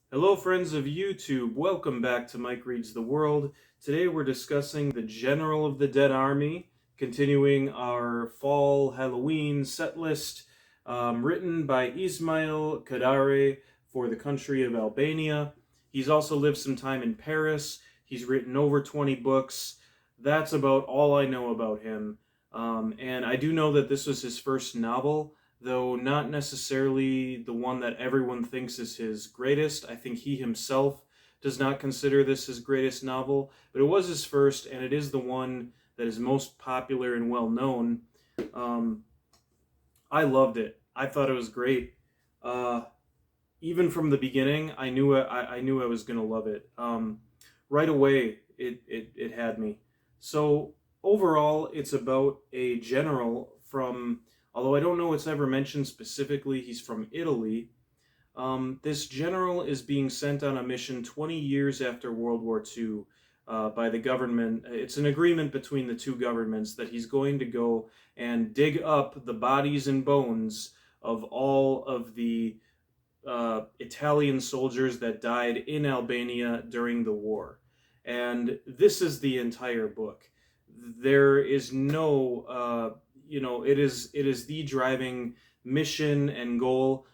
Hello, friends of YouTube. Welcome back to Mike Reads the World. Today we're discussing The General of the Dead Army, continuing our fall Halloween set list, written by Ismail Kadare for the country of Albania. He's also lived some time in Paris. He's written over 20 books. That's about all I know about him. And I do know that this was his first novel, though not necessarily the one that everyone thinks is his greatest. I think he himself does not consider this his greatest novel, but it was his first, and it is the one that is most popular and well known. Um, I loved it. I thought it was great. Uh, Even from the beginning, I knew I was gonna love it. Right away, it had me. So overall, it's about a general from. Although I don't know it's ever mentioned specifically, he's from Italy. This general is being sent on a mission 20 years after World War II by the government. It's an agreement between the two governments that he's going to go and dig up the bodies and bones of all of the Italian soldiers that died in Albania during the war. And this is the entire book. There is no, it is the driving mission and goal.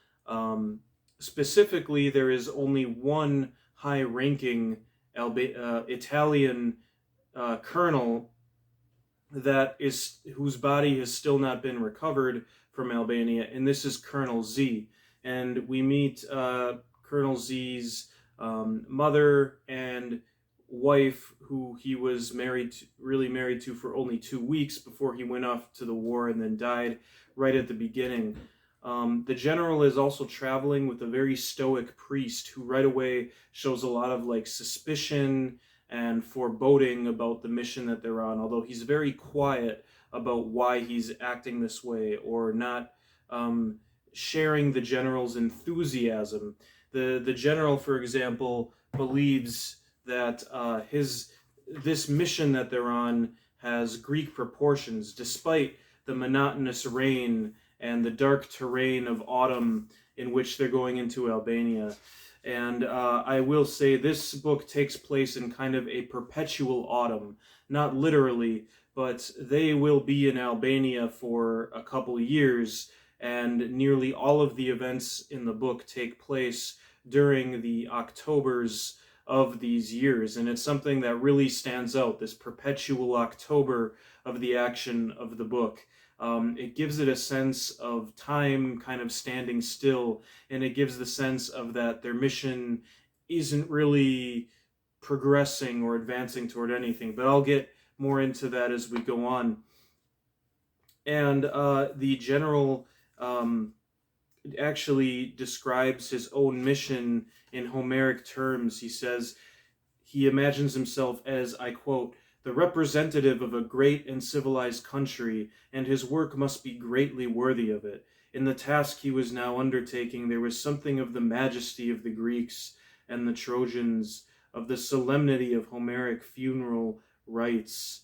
Specifically, there is only one high-ranking Italian colonel that is whose body has still not been recovered from Albania, and this is Colonel Z. And we meet Colonel Z's mother and wife, who he was really married to for only 2 weeks before he went off to the war and then died right at the beginning. The general is also traveling with a very stoic priest who right away shows a lot of suspicion and foreboding about the mission that they're on, although he's very quiet about why he's acting this way or not sharing the general's enthusiasm. The general, for example, believes that this mission that they're on has Greek proportions, despite the monotonous rain and the dark terrain of autumn in which they're going into Albania. And I will say this book takes place in kind of a perpetual autumn, not literally, but they will be in Albania for a couple years, and nearly all of the events in the book take place during the Octobers of these years. And it's something that really stands out, this perpetual October of the action of the book. It gives it a sense of time kind of standing still, and it gives the sense of that their mission isn't really progressing or advancing toward anything. But I'll get more into that as we go on. And the general actually describes his own mission in Homeric terms. He says he imagines himself as, I quote, the representative of a great and civilized country, and his work must be greatly worthy of it. In the task he was now undertaking, there was something of the majesty of the Greeks and the Trojans, of the solemnity of Homeric funeral rites.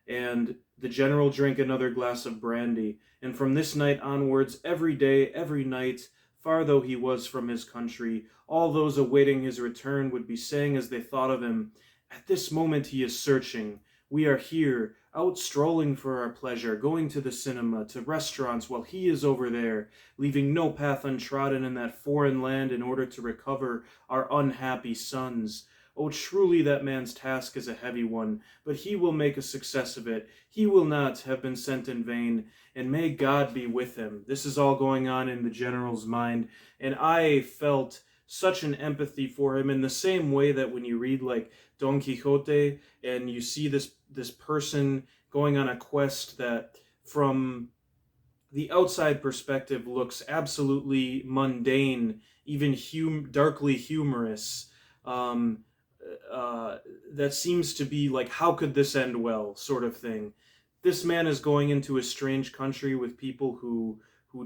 And the general drank another glass of brandy, and from this night onwards, every day, every night, far though he was from his country, all those awaiting his return would be saying as they thought of him, at this moment he is searching. We are here, out strolling for our pleasure, going to the cinema, to restaurants, while he is over there, leaving no path untrodden in that foreign land in order to recover our unhappy sons. Oh, truly that man's task is a heavy one, but he will make a success of it. He will not have been sent in vain, and may God be with him. This is all going on in the general's mind, and I felt such an empathy for him in the same way that when you read Don Quixote and you see this person going on a quest that from the outside perspective looks absolutely mundane, even darkly humorous, that seems to be like, how could this end well, sort of thing. This man is going into a strange country with people who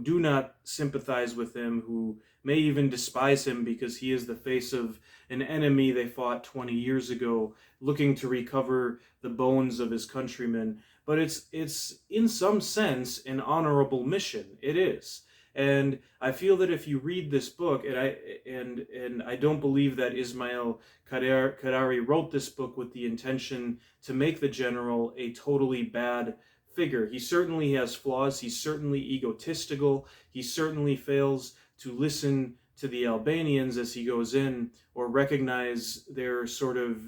do not sympathize with him, who may even despise him because he is the face of an enemy they fought 20 years ago, looking to recover the bones of his countrymen. But it's in some sense an honorable mission. It is. And I feel that if you read this book, and I don't believe that Ismail Kadare wrote this book with the intention to make the general a totally bad figure. He certainly has flaws. He's certainly egotistical. He certainly fails to listen to the Albanians as he goes in, or recognize their sort of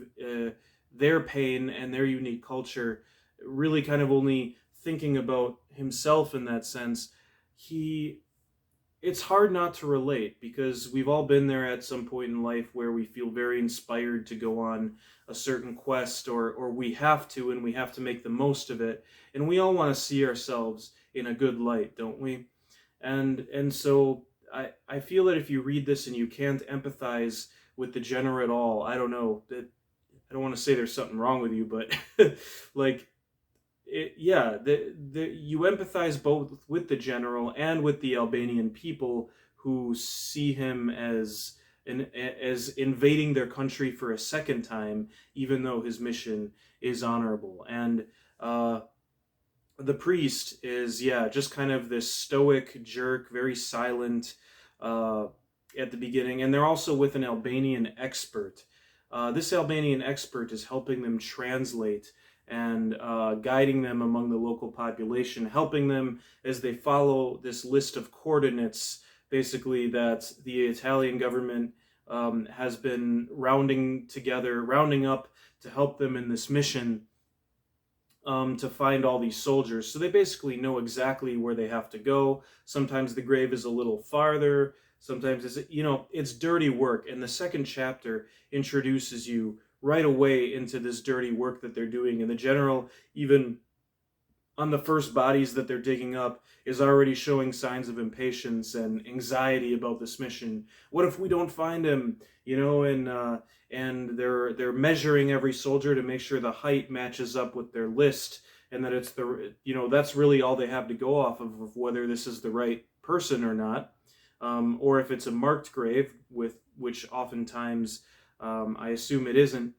their pain and their unique culture, really kind of only thinking about himself in that sense. He It's hard not to relate, because we've all been there at some point in life where we feel very inspired to go on a certain quest, or we have to, and we have to make the most of it, and we all want to see ourselves in a good light, don't we? And so I feel that if you read this and you can't empathize with the general at all, I don't know, that I don't want to say there's something wrong with you, but like, yeah, you empathize both with the general and with the Albanian people, who see him as as invading their country for a second time, even though his mission is honorable. And the priest is, yeah, just kind of this stoic jerk, very silent uh, at the beginning. And they're also with an Albanian expert. This Albanian expert is helping them translate and guiding them among the local population, helping them as they follow this list of coordinates, basically, that the Italian government has been rounding up to help them in this mission, to find all these soldiers. So they basically know exactly where they have to go. Sometimes the grave is a little farther. Sometimes it's dirty work. And the second chapter introduces you right away into this dirty work that they're doing. And the general, even on the first bodies that they're digging up, is already showing signs of impatience and anxiety about this mission. What if we don't find him? And they're measuring every soldier to make sure the height matches up with their list, and that it's that's really all they have to go off of whether this is the right person or not, or if it's a marked grave, with which oftentimes I assume it isn't.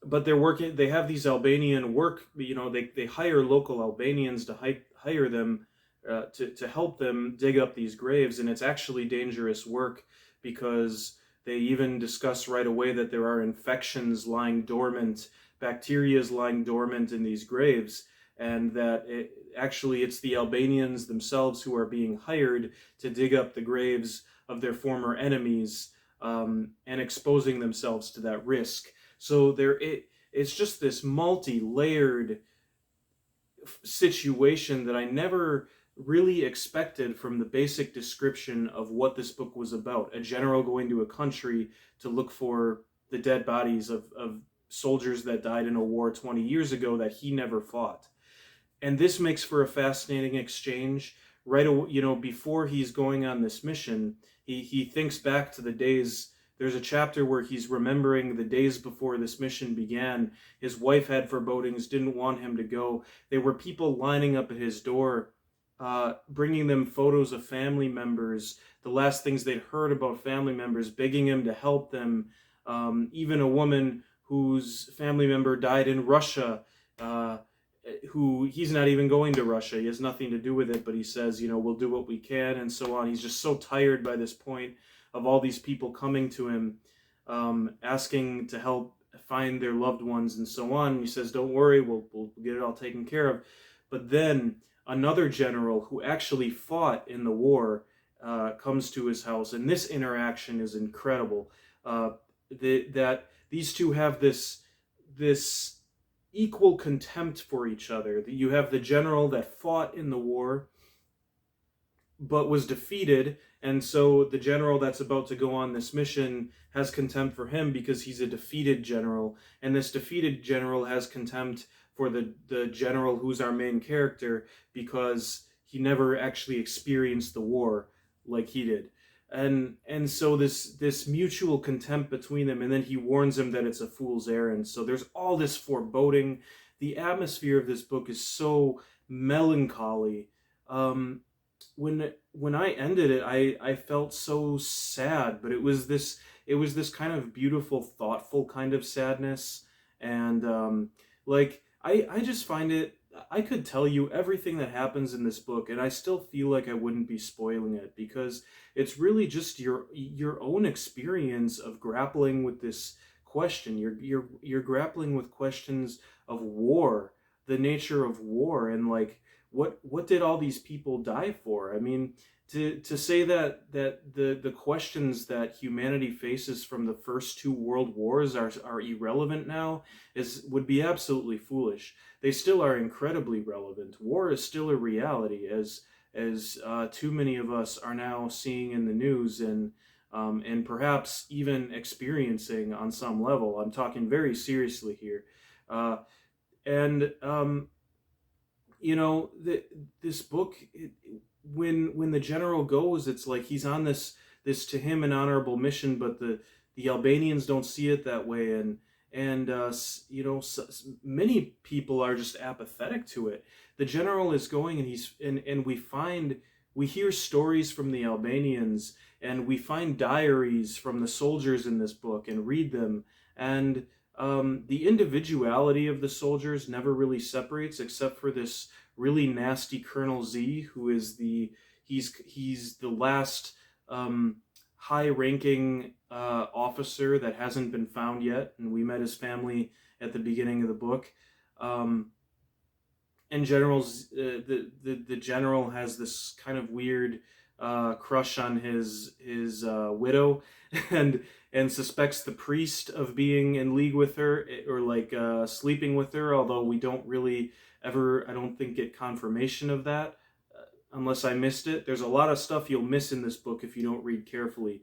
But they have these Albanian work, they hire local Albanians to hire them to help them dig up these graves. And it's actually dangerous work, because they even discuss right away that there are infections lying dormant, bacterias lying dormant in these graves, and that it's the Albanians themselves who are being hired to dig up the graves of their former enemies, and exposing themselves to that risk. So it's just this multi-layered situation that I never really expected from the basic description of what this book was about. A general going to a country to look for the dead bodies of soldiers that died in a war 20 years ago that he never fought. And this makes for a fascinating exchange. Right, before he's going on this mission, he thinks back to the days. There's a chapter where he's remembering the days before this mission began. His wife had forebodings, didn't want him to go. There were people lining up at his door, bringing them photos of family members, the last things they'd heard about family members, begging him to help them. Even a woman whose family member died in Russia, who he's not even going to Russia. He has nothing to do with it, but he says, we'll do what we can, and so on. He's just so tired by this point of all these people coming to him, asking to help find their loved ones and so on. And he says, don't worry, we'll get it all taken care of. But then another general who actually fought in the war comes to his house, and this interaction is incredible. That these two have this equal contempt for each other. You have the general that fought in the war but was defeated, and so the general that's about to go on this mission has contempt for him because he's a defeated general, and this defeated general has contempt for the general who's our main character because he never actually experienced the war like he did. And so this mutual contempt between them, and then he warns him that it's a fool's errand. So there's all this foreboding. The atmosphere of this book is so melancholy. When I ended it, I felt so sad, but it was this kind of beautiful, thoughtful kind of sadness, and I just find it I could tell you everything that happens in this book, and I still feel like I wouldn't be spoiling it, because it's really just your own experience of grappling with this question. You're grappling with questions of war, the nature of war, and like what did all these people die for? I mean, to say that the questions that humanity faces from the first two world wars are irrelevant now is would be absolutely foolish. They still are incredibly relevant. War is still a reality, as too many of us are now seeing in the news, and perhaps even experiencing on some level. I'm talking very seriously here, and you know, this book, when the general goes, it's like he's on this to him an honorable mission, but the Albanians don't see it that way, and you know, many people are just apathetic to it. The general is going, and and we hear stories from the Albanians, and we find diaries from the soldiers in this book and read them, and the individuality of the soldiers never really separates, except for this really nasty Colonel Z, who is he's the last high-ranking officer that hasn't been found yet, and we met his family at the beginning of the book. And the general has this kind of weird crush on his widow, and suspects the priest of being in league with her, or like sleeping with her. Although we don't really ever, I don't think, get confirmation of that, unless I missed it. There's a lot of stuff you'll miss in this book if you don't read carefully.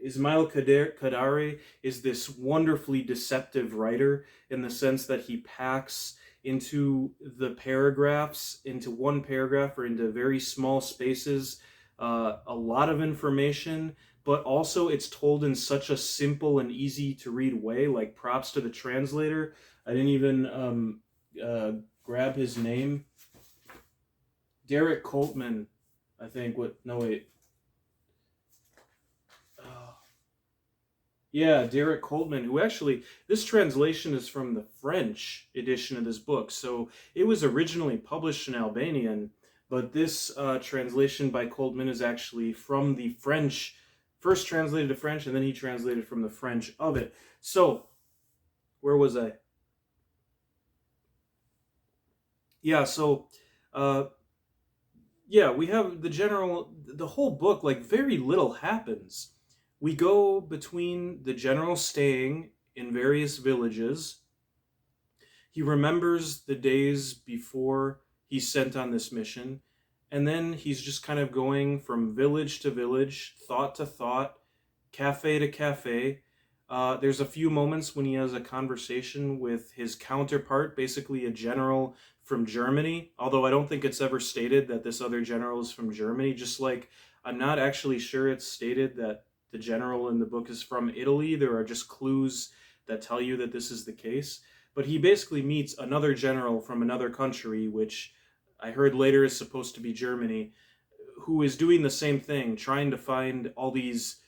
Ismail Kadare is this wonderfully deceptive writer, in the sense that he packs into the paragraphs, into one paragraph or into very small spaces, a lot of information, but also it's told in such a simple and easy to read way. Like, props to the translator. I didn't even grab his name. Derek Coltman, I think. What? No, wait. Yeah, Derek Coltman, who actually, this translation is from the French edition of this book. So it was originally published in Albanian, but this translation by Coltman is actually from the French, first translated to French, and then he translated from the French of it. So, where was I? Yeah, so, yeah, we have the whole book, like, very little happens. We go between the general staying in various villages. He remembers the days before he's sent on this mission, and then he's just kind of going from village to village, thought to thought, cafe to cafe. There's a few moments when he has a conversation with his counterpart, basically a general from Germany, although I don't think it's ever stated that this other general is from Germany, just like I'm not actually sure it's stated that the general in the book is from Italy. There are just clues that tell you that this is the case. But he basically meets another general from another country, which I heard later is supposed to be Germany, who is doing the same thing, trying to find all these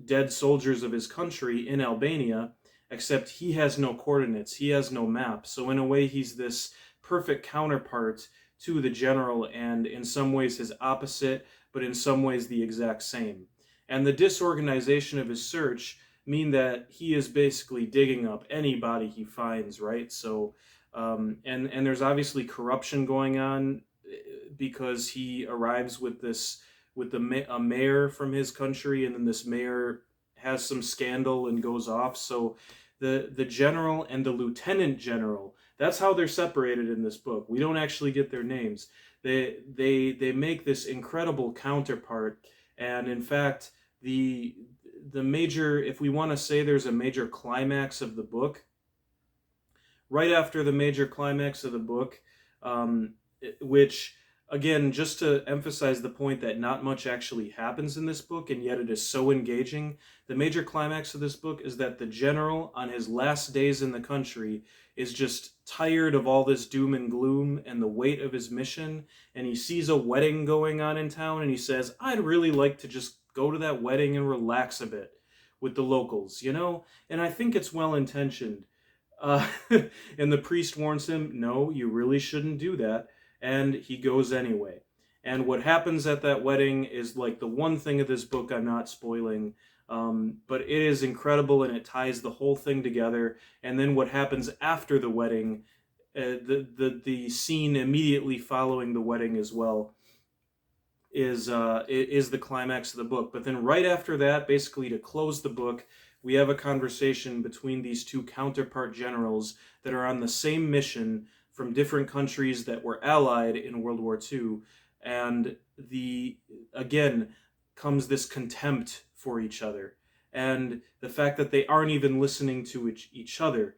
dead soldiers of his country in Albania, except he has no coordinates, he has no map. So in a way, he's this perfect counterpart to the general, and in some ways his opposite, but in some ways the exact same. And the disorganization of his search mean that he is basically digging up anybody he finds, right? So, and there's obviously corruption going on, because he arrives with a mayor from his country, and then this mayor has some scandal and goes off. So the general and the lieutenant general, that's how they're separated in this book. We don't actually get their names. They make this incredible counterpart, and in fact, the major, if we want to say there's a major climax of the book, right after the major climax of the book, which, again, just to emphasize the point that not much actually happens in this book, and yet it is so engaging, the major climax of this book is that the general, on his last days in the country, is just tired of all this doom and gloom and the weight of his mission, and he sees a wedding going on in town, and he says, I'd really like to just go to that wedding and relax a bit with the locals, you know? And I think it's well-intentioned. Uh, and the priest warns him, no, you really shouldn't do that. And he goes anyway. And what happens at that wedding is like the one thing of this book I'm not spoiling, but it is incredible and it ties the whole thing together. And then what happens after the wedding, the scene immediately following the wedding as well, is the climax of the book. But then right after that, basically to close the book, we have a conversation between these two counterpart generals that are on the same mission from different countries that were allied in World War II. And again comes this contempt for each other. And the fact that they aren't even listening to each other,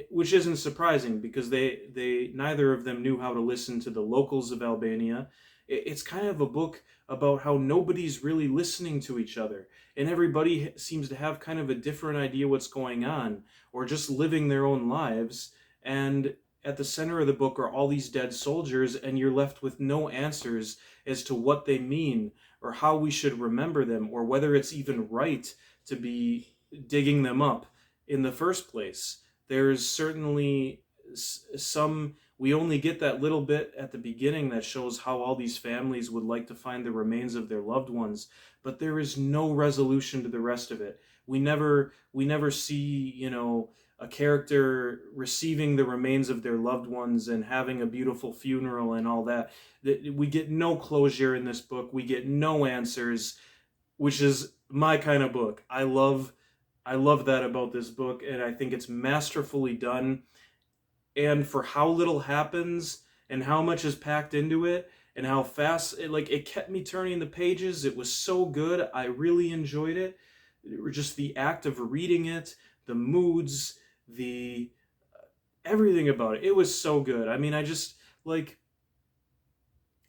which isn't surprising because they neither of them knew how to listen to the locals of Albania. It's kind of a book about how nobody's really listening to each other, and everybody seems to have kind of a different idea what's going on, or just living their own lives. And at the center of the book are all these dead soldiers, and you're left with no answers as to what they mean, or how we should remember them, or whether it's even right to be digging them up in the first place. There's certainly some, we only get that little bit at the beginning that shows how all these families would like to find the remains of their loved ones, but there is no resolution to the rest of it. We never see, a character receiving the remains of their loved ones and having a beautiful funeral and all that. We get no closure in this book. We get no answers, which is my kind of book. I love that about this book, and I think it's masterfully done. And for how little happens and how much is packed into it and how fast it kept me turning the pages. It was so good. I really enjoyed it. Just the act of reading it, the moods, the everything about it. It was so good. I mean, I just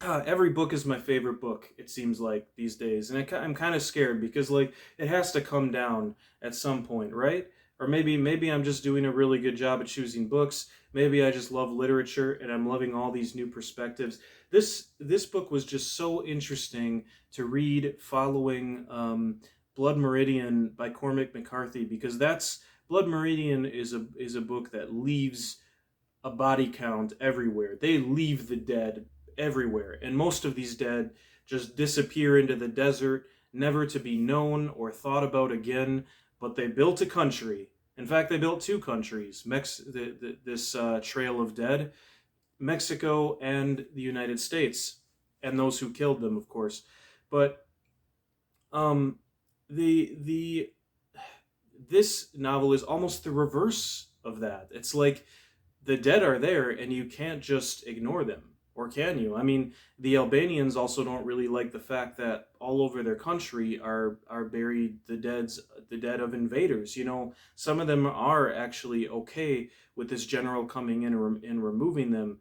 every book is my favorite book, it seems like these days, and I'm kind of scared because it has to come down at some point, right? Or maybe I'm just doing a really good job at choosing books. Maybe I just love literature and I'm loving all these new perspectives. This book was just so interesting to read, following Blood Meridian by Cormac McCarthy, because Blood Meridian is a book that leaves a body count everywhere. They leave the dead everywhere, and most of these dead just disappear into the desert, never to be known or thought about again. But they built a country. In fact, they built two countries, this trail of dead, Mexico and the United States, and those who killed them, of course. But the this novel is almost the reverse of that. It's like the dead are there, and you can't just ignore them. Or can you? I mean, the Albanians also don't really like the fact that all over their country are buried the dead of invaders. Some of them are actually okay with this general coming in and removing them.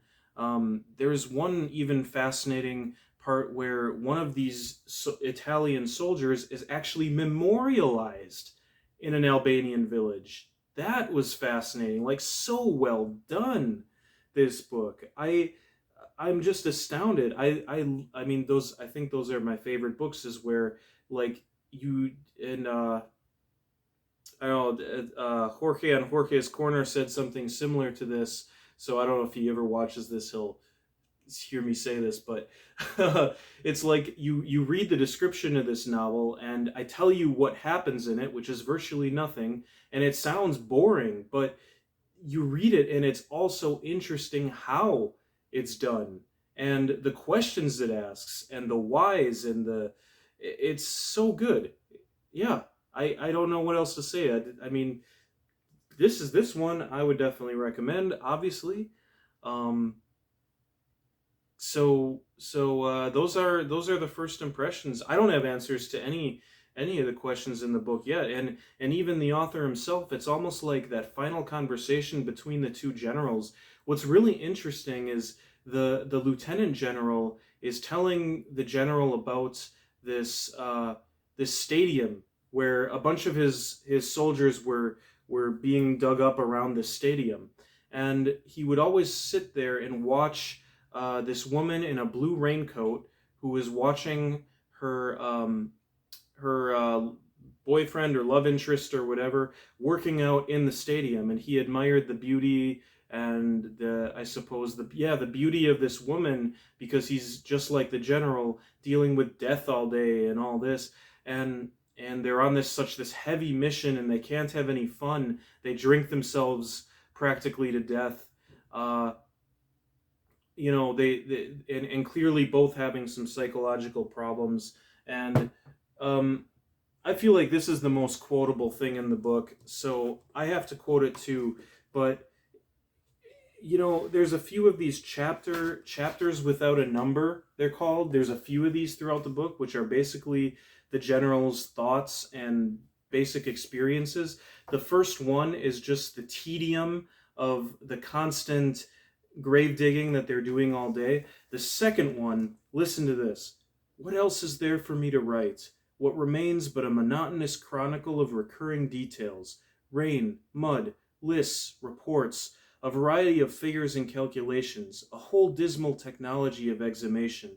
There's one even fascinating part where one of these Italian soldiers is actually memorialized in an Albanian village. That was fascinating. So well done, this book. I'm just astounded. I mean, I think those are my favorite books, is where you and I don't know, Jorge on Jorge's Corner said something similar to this. So I don't know if he ever watches this, he'll hear me say this, but it's like you read the description of this novel and I tell you what happens in it, which is virtually nothing, and it sounds boring, but you read it and it's also interesting how it's done, and the questions it asks, and the whys, and it's so good. Yeah, I don't know what else to say. I mean, this one I would definitely recommend, obviously. Those are the first impressions. I don't have answers to any of the questions in the book yet, and even the author himself, it's almost like that final conversation between the two generals. What's really interesting is the lieutenant general is telling the general about this stadium where a bunch of his soldiers were being dug up around this stadium, and he would always sit there and watch this woman in a blue raincoat who was watching her boyfriend or love interest or whatever working out in the stadium, and he admired the beauty and the, I suppose, the beauty of this woman, because he's just like the general, dealing with death all day and all this. And they're on this heavy mission, and they can't have any fun. They drink themselves practically to death. uh and clearly both having some psychological problems. And um I feel like this is the most quotable thing in the book, so I have to quote it too. But there's a few of these chapters without a number, they're called. There's a few of these throughout the book, which are basically the general's thoughts and basic experiences. The first one is just the tedium of the constant grave digging that they're doing all day. The second one, listen to this. What else is there for me to write? What remains but a monotonous chronicle of recurring details? Rain, mud, lists, reports, a variety of figures and calculations, a whole dismal technology of exhumation.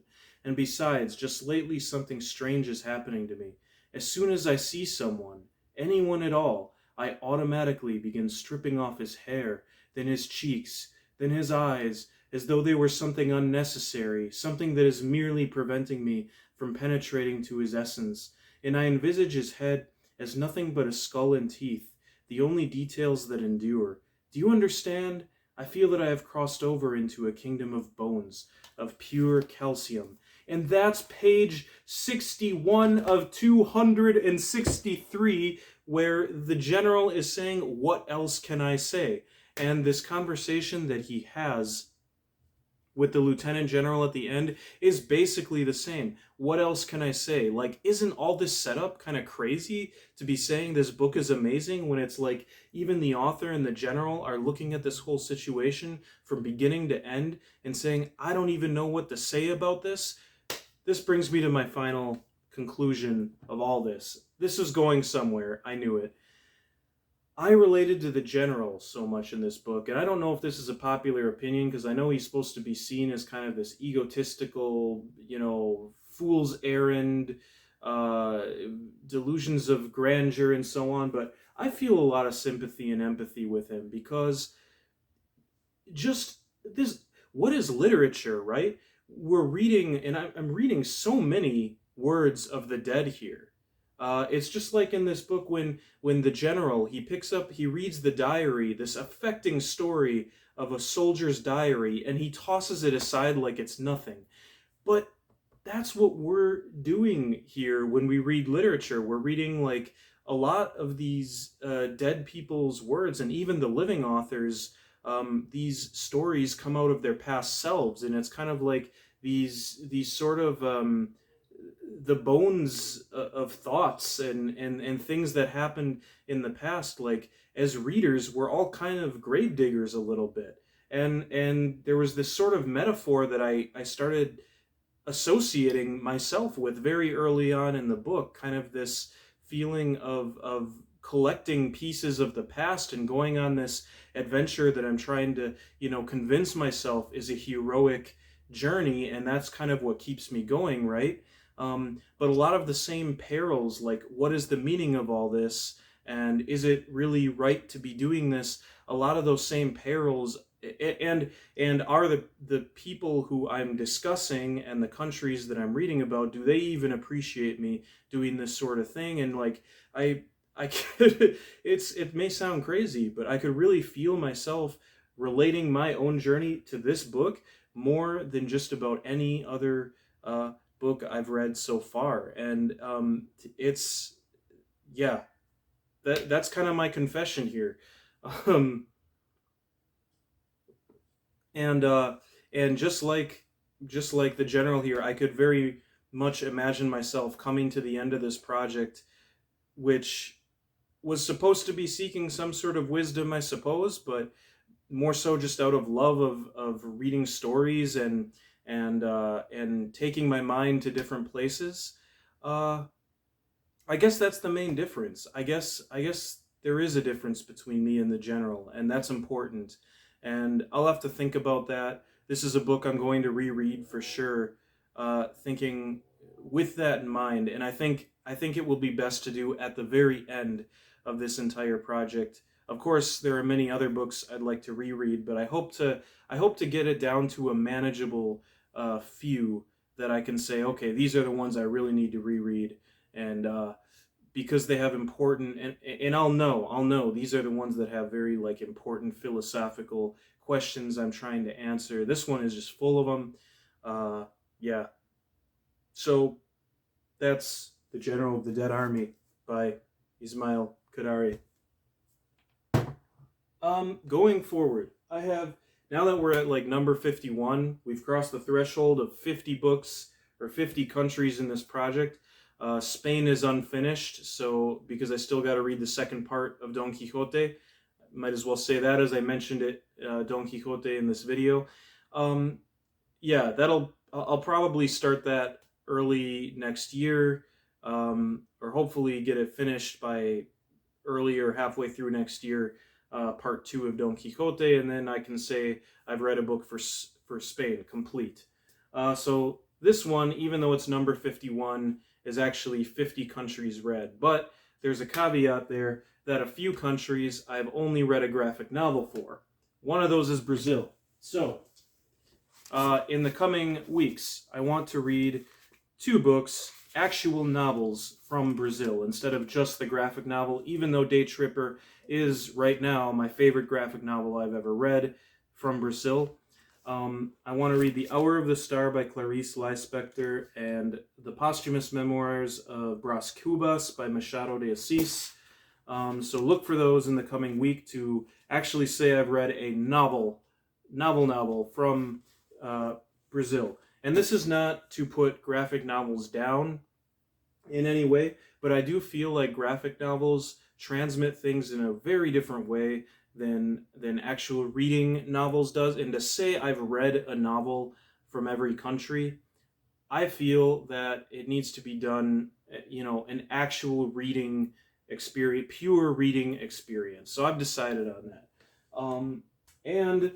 And besides, just lately something strange is happening to me. As soon as I see someone, anyone at all, I automatically begin stripping off his hair, then his cheeks, then his eyes, as though they were something unnecessary, something that is merely preventing me from penetrating to his essence. And I envisage his head as nothing but a skull and teeth, the only details that endure. Do you understand? I feel that I have crossed over into a kingdom of bones, of pure calcium. And that's page 61 of 263, where the general is saying, what else can I say? And this conversation that he has with the lieutenant general at the end is basically the same. What else can I say? Like, isn't all this setup kind of crazy to be saying this book is amazing, when it's like even the author and the general are looking at this whole situation from beginning to end and saying, I don't even know what to say about this? This brings me to my final conclusion of all this. This is going somewhere. I knew it. I related to the general so much in this book, and I don't know if this is a popular opinion, because I know he's supposed to be seen as kind of this egotistical, fool's errand, delusions of grandeur and so on, but I feel a lot of sympathy and empathy with him, because just this, what is literature, right? We're reading, and I'm reading so many words of the dead here. It's just like in this book when the general, he reads the diary, this affecting story of a soldier's diary, and he tosses it aside like it's nothing. But that's what we're doing here when we read literature. We're reading like a lot of these dead people's words, and even the living authors. These stories come out of their past selves, and it's kind of like these sort of the bones of thoughts and things that happened in the past. Like, as readers, we're all kind of grave diggers a little bit. And there was this sort of metaphor that I started associating myself with very early on in the book, kind of this feeling of collecting pieces of the past and going on this adventure that I'm trying to, convince myself is a heroic journey, and that's kind of what keeps me going, right? But a lot of the same perils, like what is the meaning of all this, and is it really right to be doing this? A lot of those same perils, and are the people who I'm discussing and the countries that I'm reading about, do they even appreciate me doing this sort of thing? And like I could, it may sound crazy, but I could really feel myself relating my own journey to this book more than just about any other book I've read so far. And it's, yeah, that's kind of my confession here. Um, and just like the general here, I could very much imagine myself coming to the end of this project, which was supposed to be seeking some sort of wisdom, I suppose, but more so just out of love of reading stories and taking my mind to different places. Uh, I guess that's the main difference. I guess there is a difference between me and the general, and that's important. And I'll have to think about that. This is a book I'm going to reread for sure, thinking with that in mind. And I think I think it will be best to do at the very end of this entire project. Of course, there are many other books I'd like to reread, but I hope to get it down to a manageable few that I can say, okay, these are the ones I really need to reread, and because they have important, and I'll know these are the ones that have very like important philosophical questions I'm trying to answer. This one is just full of them. Yeah. So that's The General of the Dead Army by Ismail Kadare. Going forward, I have, now that we're at like number 51, we've crossed the threshold of 50 books or 50 countries in this project. Spain is unfinished, so because I still got to read the second part of Don Quixote, might as well say that as I mentioned it, Don Quixote in this video. Yeah, I'll probably start that early next year, or hopefully get it finished by early or halfway through next year, part 2 of Don Quixote, and then I can say I've read a book for Spain complete. So this one, even though it's number 51, is actually 50 countries read. But there's a caveat there that a few countries I've only read a graphic novel for. One of those is Brazil. So in the coming weeks, I want to read 2 books, actual novels from Brazil, instead of just the graphic novel, even though Day Tripper is right now my favorite graphic novel I've ever read from Brazil. I want to read The Hour of the Star by Clarice Lispector and The Posthumous Memoirs of Brás Cubas by Machado de Assis. So look for those in the coming week to actually say I've read a novel from Brazil. And this is not to put graphic novels down in any way, but I do feel like graphic novels transmit things in a very different way than actual reading novels does. And to say I've read a novel from every country, I feel that it needs to be done, an actual reading experience, pure reading experience. So I've decided on that. And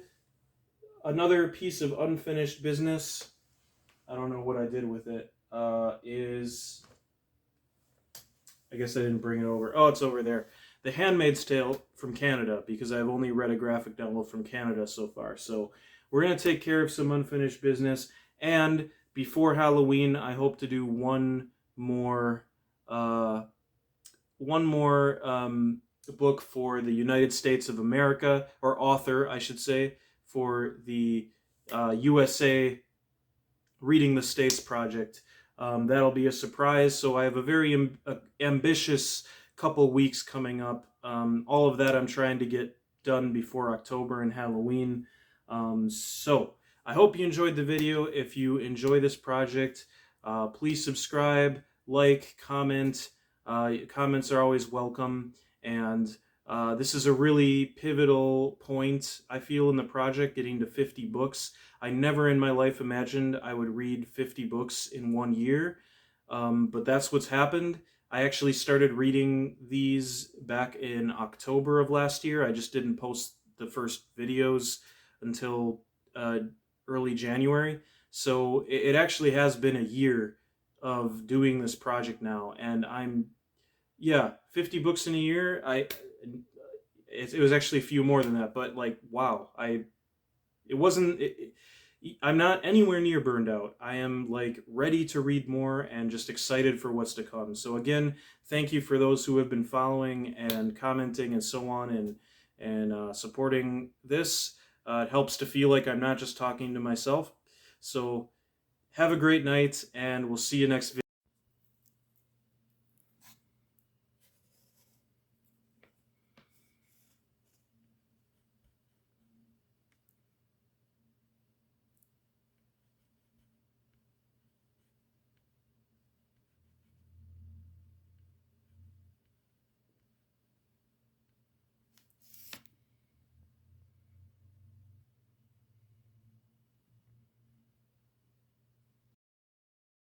another piece of unfinished business, I don't know what I did with it, is, I guess I didn't bring it over. Oh, it's over there. The Handmaid's Tale from Canada, because I've only read a graphic novel from Canada so far. So we're going to take care of some unfinished business. And before Halloween, I hope to do one more book for the United States of America, or author, I should say, for the USA Reading the States project. That'll be a surprise. So I have a very ambitious couple weeks coming up. All of that I'm trying to get done before October and Halloween. So I hope you enjoyed the video. If you enjoy this project, please subscribe, like, comment. Comments are always welcome. And this is a really pivotal point, I feel, in the project, getting to 50 books. I never in my life imagined I would read 50 books in 1 year, but that's what's happened. I actually started reading these back in October of last year. I just didn't post the first videos until early January. So it actually has been a year of doing this project now, and yeah, 50 books in a year. It was actually a few more than that, but like, wow, I'm not anywhere near burned out. I am like ready to read more and just excited for what's to come. So again, thank you for those who have been following and commenting and so on, and supporting this. It helps to feel like I'm not just talking to myself. So have a great night, and we'll see you next video.